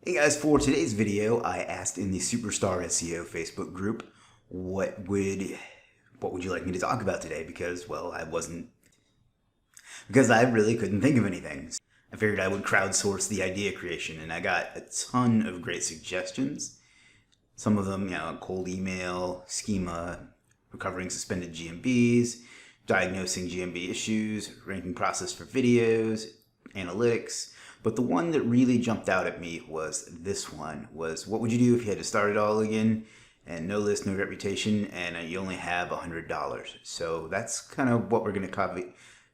Hey guys, for today's video, I asked in the Superstar SEO Facebook group, what would you like me to talk about today? Because, well, because I really couldn't think of anything. I figured I would crowdsource the idea creation, and I got a ton of great suggestions. Some of them, cold email, schema, recovering suspended GMBs, diagnosing GMB issues, ranking process for videos, analytics. But the one that really jumped out at me was this one, was what would you do if you had to start it all again and no list, no reputation, and you only have $100? So that's kind of what we're going to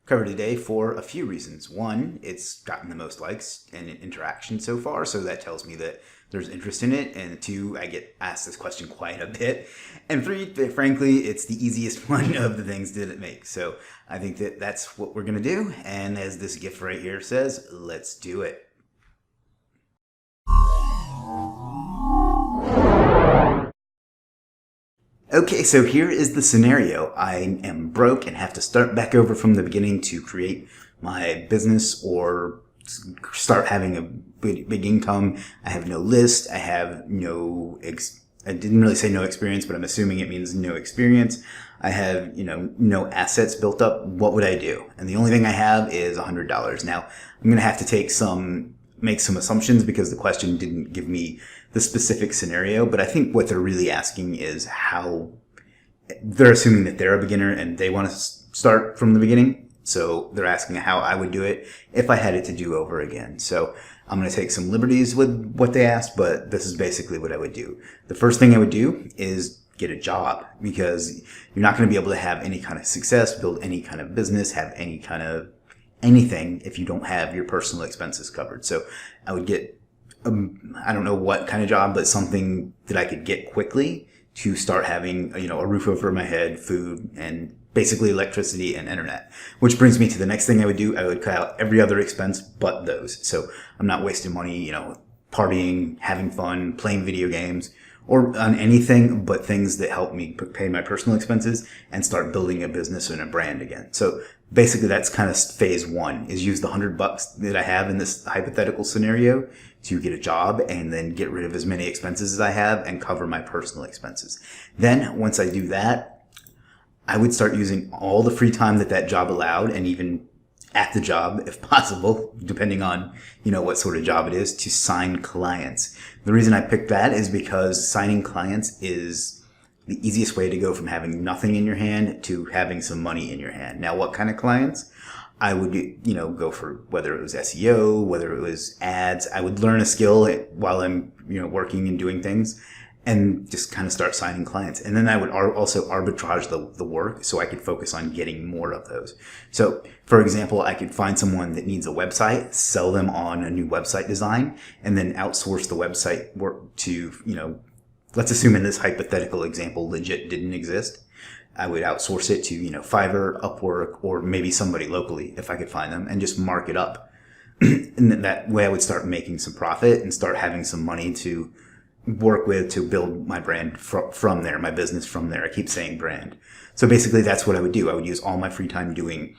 cover today for a few reasons. One, it's gotten the most likes and interaction so far, so that tells me that there's interest in it. And two, I get asked this question quite a bit. And three, frankly, it's the easiest one of the things that it makes. So I think that that's what we're going to do. And as this GIF right here says, let's do it. Okay, so here is the scenario. I am broke and have to start back over from the beginning to create my business or start having a big income. I have no list. I have I didn't really say no experience, but I'm assuming it means no experience. I have, no assets built up. What would I do? And the only thing I have is $100. Now, I'm going to have to make some assumptions because the question didn't give me the specific scenario, but I think what they're really asking is how they're assuming that they're a beginner and they want to start from the beginning. So they're asking how I would do it if I had it to do over again. So I'm going to take some liberties with what they asked, but this is basically what I would do. The first thing I would do is get a job, because you're not going to be able to have any kind of success, build any kind of business, have any kind of anything if you don't have your personal expenses covered. So I would get I don't know what kind of job, but something that I could get quickly to start having, a roof over my head, food, and basically electricity and internet. Which brings me to the next thing I would do. I would cut out every other expense but those. So I'm not wasting money, partying, having fun, playing video games, or on anything but things that help me pay my personal expenses and start building a business and a brand again. So basically that's kind of phase one, is use the $100 that I have in this hypothetical scenario to get a job and then get rid of as many expenses as I have and cover my personal expenses. Then once I do that, I would start using all the free time that job allowed, and even at the job, if possible, depending on, what sort of job it is, to sign clients. The reason I picked that is because signing clients is the easiest way to go from having nothing in your hand to having some money in your hand. Now, what kind of clients? I would, go for whether it was SEO, whether it was ads. I would learn a skill while I'm, working and doing things, and just kind of start signing clients. And then I would also arbitrage the work so I could focus on getting more of those. So, for example, I could find someone that needs a website, sell them on a new website design, and then outsource the website work to, let's assume in this hypothetical example, Legiit didn't exist. I would outsource it to, Fiverr, Upwork, or maybe somebody locally if I could find them, and just mark it up. And that way I would start making some profit and start having some money to work with to build my brand from there, my business from there. I keep saying brand. So basically that's what I would do. I would use all my free time doing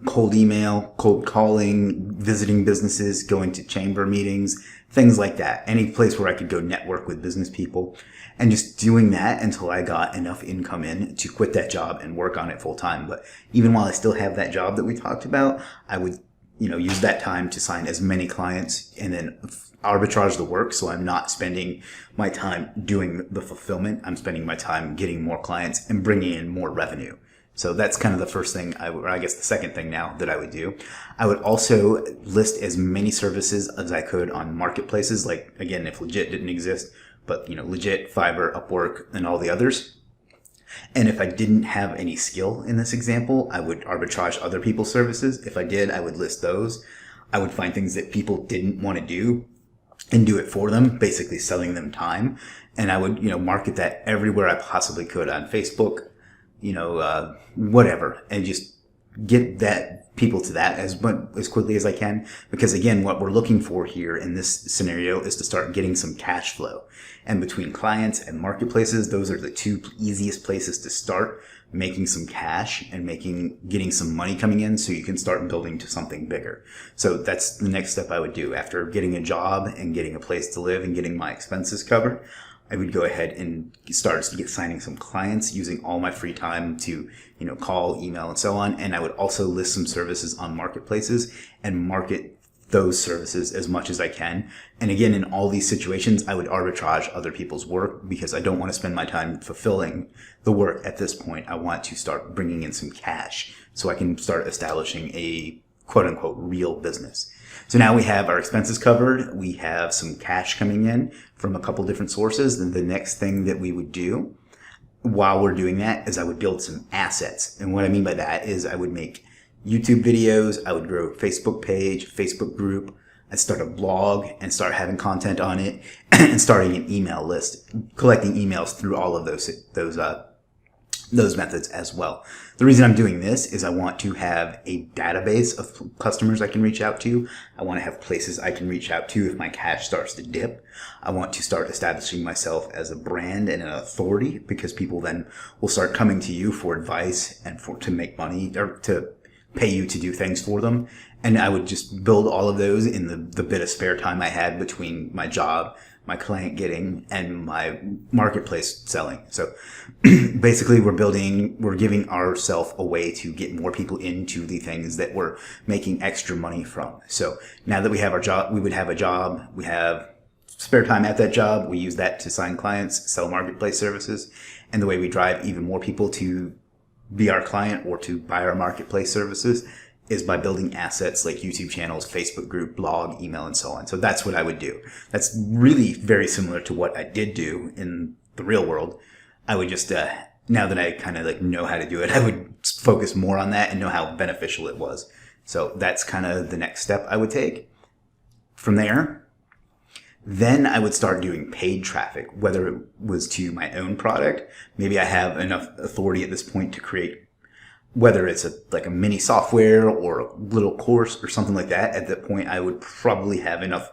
cold email, cold calling, visiting businesses, going to chamber meetings, things like that. Any place where I could go network with business people, and just doing that until I got enough income in to quit that job and work on it full time. But even while I still have that job that we talked about, I would, use that time to sign as many clients and then arbitrage the work. So I'm not spending my time doing the fulfillment. I'm spending my time getting more clients and bringing in more revenue. So that's kind of the first thing, or I guess the second thing now that I would do. I would also list as many services as I could on marketplaces, like, again, if Legiit didn't exist, but, Legiit, Fiverr, Upwork, and all the others. And if I didn't have any skill in this example, I would arbitrage other people's services. If I did, I would list those. I would find things that people didn't want to do and do it for them, basically selling them time. And I would, market that everywhere I possibly could on Facebook, whatever, and just get that people to that as quickly as I can. Because again, what we're looking for here in this scenario is to start getting some cash flow. And between clients and marketplaces, those are the two easiest places to start making some cash and getting some money coming in, so you can start building to something bigger. So that's the next step I would do. After getting a job and getting a place to live and getting my expenses covered, I would go ahead and start signing some clients using all my free time to, call, email, and so on. And I would also list some services on marketplaces and market those services as much as I can. And again, in all these situations, I would arbitrage other people's work, because I don't want to spend my time fulfilling the work at this point. I want to start bringing in some cash so I can start establishing a quote unquote real business. So now we have our expenses covered. We have some cash coming in from a couple different sources. Then the next thing that we would do while we're doing that is I would build some assets. And what I mean by that is I would make YouTube videos. I would grow a Facebook page, Facebook group. I'd start a blog and start having content on it and starting an email list, collecting emails through all of those methods as well. The reason I'm doing this is I want to have a database of customers I can reach out to. I want to have places I can reach out to if my cash starts to dip. I want to start establishing myself as a brand and an authority, because people then will start coming to you for advice and to make money, or to pay you to do things for them. And I would just build all of those in the bit of spare time I had between my job, my client getting, and my marketplace selling. So basically we're giving ourselves a way to get more people into the things that we're making extra money from. So now that we have our job, we would have a job, we have spare time at that job, we use that to sign clients, sell marketplace services. And the way we drive even more people to be our client or to buy our marketplace services is by building assets like YouTube channels, Facebook group, blog, email, and so on. So that's what I would do. That's really very similar to what I did do in the real world. I would just, now that I kind of know how to do it, I would focus more on that and know how beneficial it was. So that's kind of the next step I would take. From there, then I would start doing paid traffic, whether it was to my own product. Maybe I have enough authority at this point to create, whether it's a mini software or a little course or something like that. At that point, I would probably have enough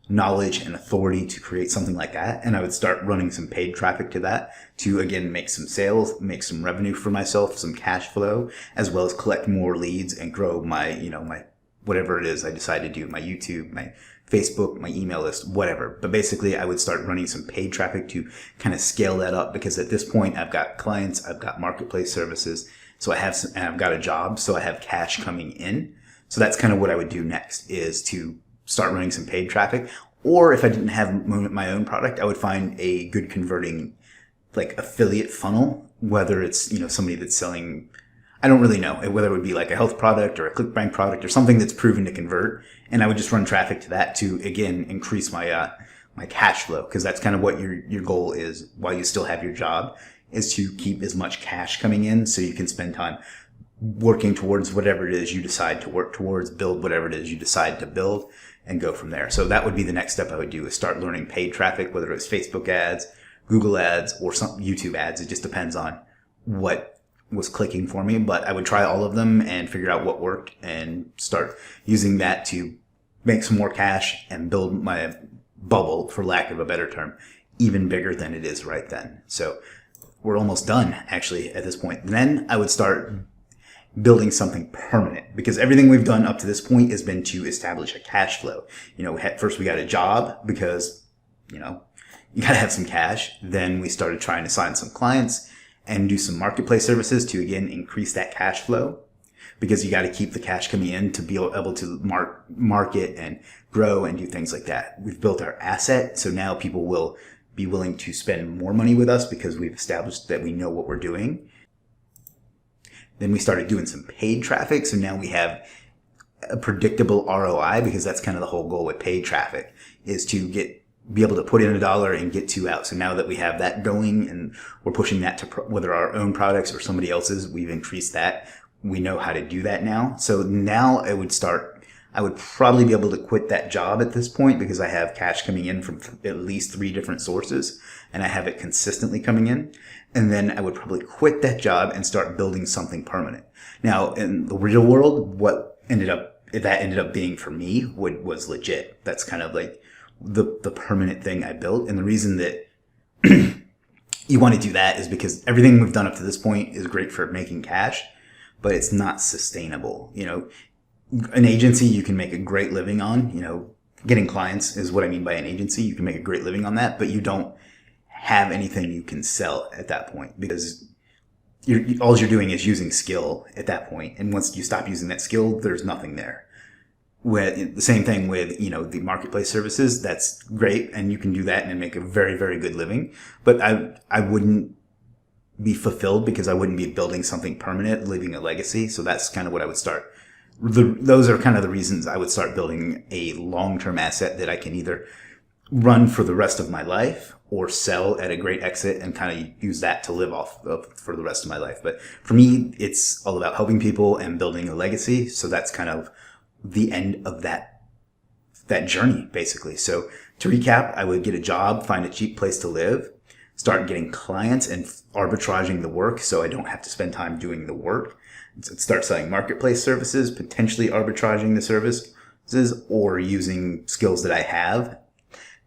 knowledge and authority to create something like that. And I would start running some paid traffic to that to, again, make some sales, make some revenue for myself, some cash flow, as well as collect more leads and grow my, my whatever it is I decide to do, my YouTube, my Facebook, my email list, whatever. But basically, I would start running some paid traffic to kind of scale that up, because at this point, I've got clients, I've got marketplace services, so and I've got a job, so I have cash coming in. So that's kind of what I would do next, is to start running some paid traffic. Or if I didn't have my own product, I would find a good converting affiliate funnel, whether it's, somebody that's selling, I don't really know, whether it would be like a health product or a ClickBank product or something that's proven to convert. And I would just run traffic to that to, again, increase my cash flow, because that's kind of what your goal is while you still have your job, is to keep as much cash coming in so you can spend time working towards whatever it is you decide to work towards, build whatever it is you decide to build, and go from there. So that would be the next step I would do, is start learning paid traffic, whether it's Facebook ads, Google ads, or some YouTube ads. It just depends on what was clicking for me, but I would try all of them and figure out what worked and start using that to make some more cash and build my bubble, for lack of a better term, even bigger than it is right then. So we're almost done, actually, at this point. Then I would start building something permanent, because everything we've done up to this point has been to establish a cash flow. First we got a job because, you got to have some cash. Then we started trying to sign some clients and do some marketplace services to, again, increase that cash flow, because you got to keep the cash coming in to be able to market and grow and do things like that. We've built our asset, so now people will be willing to spend more money with us because we've established that we know what we're doing. Then we started doing some paid traffic, so now we have a predictable ROI, because that's kind of the whole goal with paid traffic, is to be able to put in $1 and get 2 out. So now that we have that going and we're pushing that to whether our own products or somebody else's, we've increased that. We know how to do that now. So now I would probably be able to quit that job at this point because I have cash coming in from at least 3 different sources and I have it consistently coming in. And then I would probably quit that job and start building something permanent. Now, in the real world, what ended up being for me was Legiit. That's kind of like the permanent thing I built. And the reason that you want to do that is because everything we've done up to this point is great for making cash, but it's not sustainable. An agency you can make a great living on, getting clients is what I mean by an agency. You can make a great living on that, but you don't have anything you can sell at that point because all you're doing is using skill at that point. And once you stop using that skill, there's nothing there. The same thing with, the marketplace services. That's great. And you can do that and make a very, very good living. But I wouldn't be fulfilled because I wouldn't be building something permanent, leaving a legacy. So that's kind of what I would start. Those are kind of the reasons I would start building a long-term asset that I can either run for the rest of my life or sell at a great exit and kind of use that to live off of for the rest of my life. But for me, it's all about helping people and building a legacy. So that's kind of the end of that journey, basically. So to recap, I would get a job, find a cheap place to live, start getting clients and arbitraging the work so I don't have to spend time doing the work. Start selling marketplace services, potentially arbitraging the services or using skills that I have.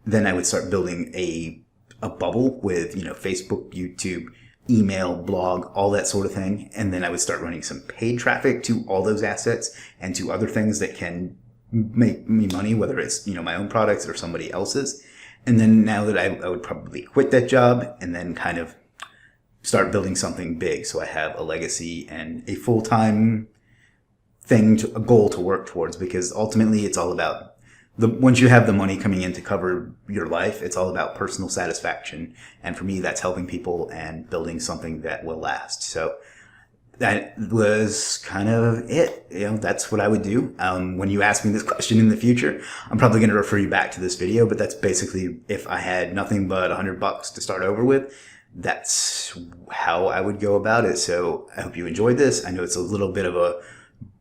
Then I would start building a bubble with, Facebook, YouTube, email, blog, all that sort of thing. And then I would start running some paid traffic to all those assets and to other things that can make me money, whether it's, my own products or somebody else's. And then now that I would probably quit that job and then kind of start building something big. So I have a legacy and a full-time thing, a goal to work towards, because ultimately it's all about once you have the money coming in to cover your life, it's all about personal satisfaction. And for me, that's helping people and building something that will last. So that was kind of it. That's what I would do. When you ask me this question in the future, I'm probably going to refer you back to this video, but that's basically if I had nothing but $100 to start over with, that's how I would go about it. So I hope you enjoyed this. I know it's a little bit of a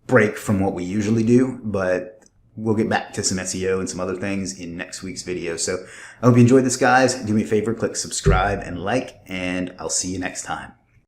break from what we usually do, but we'll get back to some SEO and some other things in next week's video. So I hope you enjoyed this, guys. Do me a favor, click subscribe and like, and I'll see you next time.